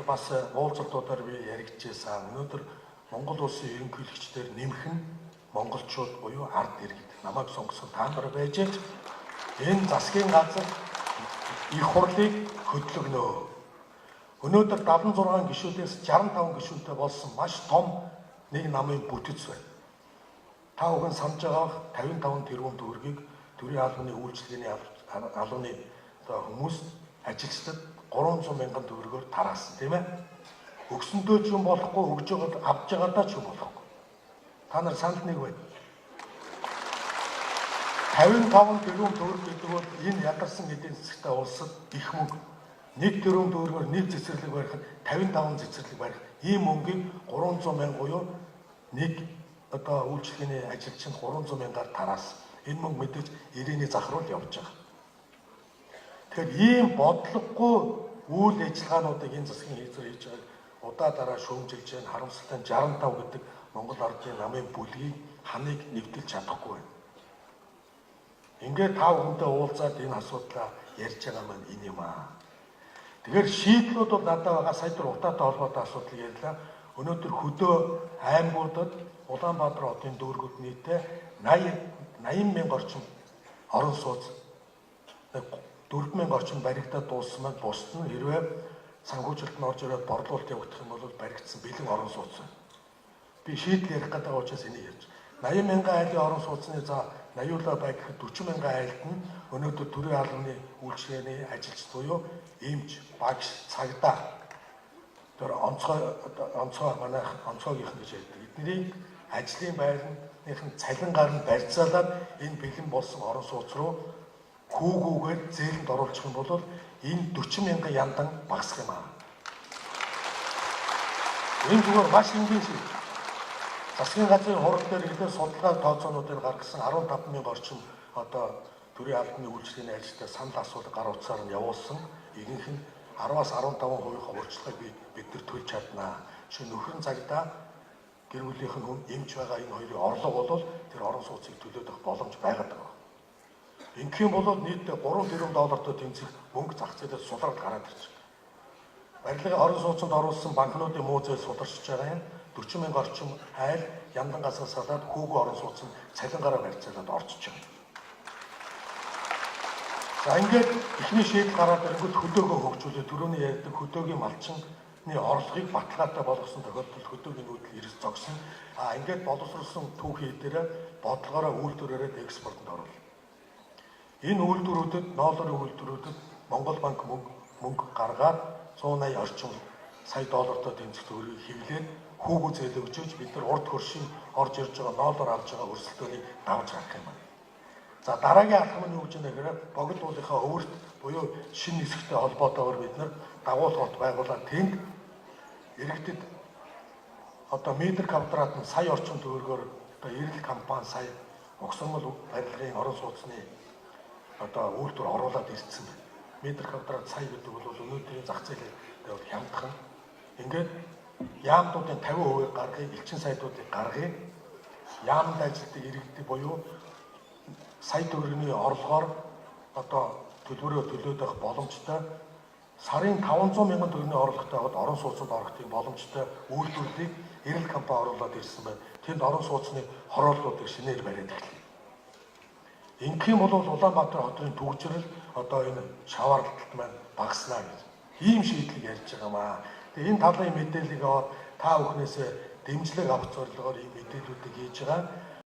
бас уулзалтуудаар би яригдчихсан. Өнөөдөр Монгол улсын ерөнхийлөгчдөр нэмэх нь монголчууд буюу ард иргэд намайг сонгосон та нар байж энэ засгийн газар их хурлыг хөдөлгөнөө. Өнөөдөр 76 гишүүдээс 65 гишүүнтэй болсон маш том нэг намын бүтэц байна. Та бүхэн санаж байгаа 55 тэрбум төгрөгийг төрийн албаны үйлчлэгээний албаны хүмүүс ажилчдад 300 мянган төгрөгөөр тараасан тийм ээ. Өгсөндөө ч юм болохгүй, өгж байгаа авч байгаадаа ч юм болохгүй. Та нар санал нэг байна. 55 тэрбум төгрөг гэдэг бол энэ ядарсан эдийн засгийн улсад их мөнгө. 1 тэрбум төгрөгөөр нэг цэцэрлэг барихад 55 цэцэрлэг барих. Ийм мөнгийг 300 мянга буюу нэг үйлчлэгээний ажилч нь 300 мянгаар тараасан. Энэ мөнгө мэдээж ирээний зах руу явж байгаа. Тэгэхээр ийм бодлогогүй үйл ажиллагаануудыг энэ засгийн хийзэр хийж байгааг удаа дараа шүүмжилж байна. Харамсалтай 65 гэдэг Монгол ардын намын бүлгийг ханыг нэвтэлж чадахгүй байна. Ингээд та бүхэнтэй уулзаад энэ асуудлаа ярьж байгаа маань энэ юм аа. Тэгэхээр шийдлүүд бол надад байгаа. Сая дөр утаатай холбоотой асуудал ярьлаа. Өнөөдөр хөдөө аймагуудад Улаанбаатар хотын дүүргүүд нийтээ 80 мянга орчим орон сууц 4 мянга орчим баригдаад дууссан маань бусд нь хэрвээ санхүүжилт нь орж ирээд борлуулалт явагдах юм бол баригдсан бэлэн орон сууц байна. Би шийдэл ярих гэдэг учраас энийг ярьж. 80 мянган айлын орон сууцны за 80 бай гэхэд 40 мянган айлд нь өнөөдөр төрийн албаны үйлчлэгээний ажилчид буюу эмч, багш, цагдаа тэр онцгой манайх онцгойгийнх гэж ярьдаг. Эднийг ажлын байрныхын цалингаар нь барьцаалаад энэ бэлэн болсон орон сууц руу хүүгүүгээр зээлэнд оруулах юм бол энэ 40 мянган яндан багасах юм аа. Энэ зүгээр маш энгийн шиг. Засгийн газрын хурал дээр ихэнх судалгаа тооцоонуудыг гаргасан 15 мянга орчим төрийн албаны үйлчлэгээний ажилтнаа санал асуулга гар утсаар нь явуулсан. Ихэнх нь 10-аас 15% урьдчилгааг бид нар төлж чаднаа. Жишээ нь нөхөр цагдаа гэр бүлийнх нь хүн эмч байгаа энэ хоёрын орлого бол тэр орон сууцыг төлөөд авах боломж байгаад байгаа. Ингэх юм бол нийтдээ 3 тэрбум доллартай тэнцэх мөнгө зах зээлээс сулраад гараад ирж байна. Барилгын орон сууцнд оруулсан банкнуудын муу зээл сударчж байгаа юм. 40 мянга орчим айл яндангаас салаад хүүгүү орон сууцнд цалингаараа барьцаалаад орчиж байгаа. За ингээд ихний шийдэл гараад ирэнгүүт хөдөөгөө хөгжүүлээ. Түрүүний ярьдаг хөдөөгийн малчны орлогыг баталгаатай болгосон тохиолдолд хөдөөгийн нүүдэл эрс зогсон. Ингээд боловсруулсан түүхий дээр бодлогоороо үйлдвэрээрээ экспортод оруулах. Энэ үйлдвэрүүдэд, долларын үйлдвэрүүдэд Монгол банк мөнгө гаргаад 180 орчим сая доллартай тэнцэх төгрөгийг хэвлээд хүүгүү зээл өгчөөж бид нар урд хөршин орж ирж байгаа доллар авж байгаа өрсөлдөөнийг давж гарах юм байна. За дараагийн алхам нь юу гэж нэгээр богд уулынхаа өвөрт буюу шинэ нисгтэй холбоотойгоор бид нар дагуулгад байгуулаад тэнд иргэдэд метр квадрат нь сая орчим төгрөгөөр эрэл компани сая угсамал барилгын орон сууцны үйлдвэр оруулаад ирсэн байна. Метр квадрат сая гэдэг бол өнөөдрийн зах зээлээр хямдхан. Ингээд яамдуудын 50% гаргыг, элчин сайдуудыг гаргыг, яамд ажилтдаг иргэдэд буюу сая төгрөгийн орлогоор төлбөрөө төлөөд авах боломжтой сарын 500 мянган төгрөгийн орлоготой орон сууцнд орохтын боломжтой үйлдвэрлэлийг эрэл компани оруулаад ирсэн байна. Тэнд орон сууцны хорооллуудыг шинээр бариад эхэллээ. Ингэх юм бол Улаанбаатар хотын төвчрөл энэ шаваарлалт маань багаснаа гэж ийм шийдлийг ярьж байгаа маа. Тэгээ энэ талын мэдээллийг аваад та бүхнээс дэмжлэг авах зорилгоор ийм мэдээллүүдийг хийж байгаа.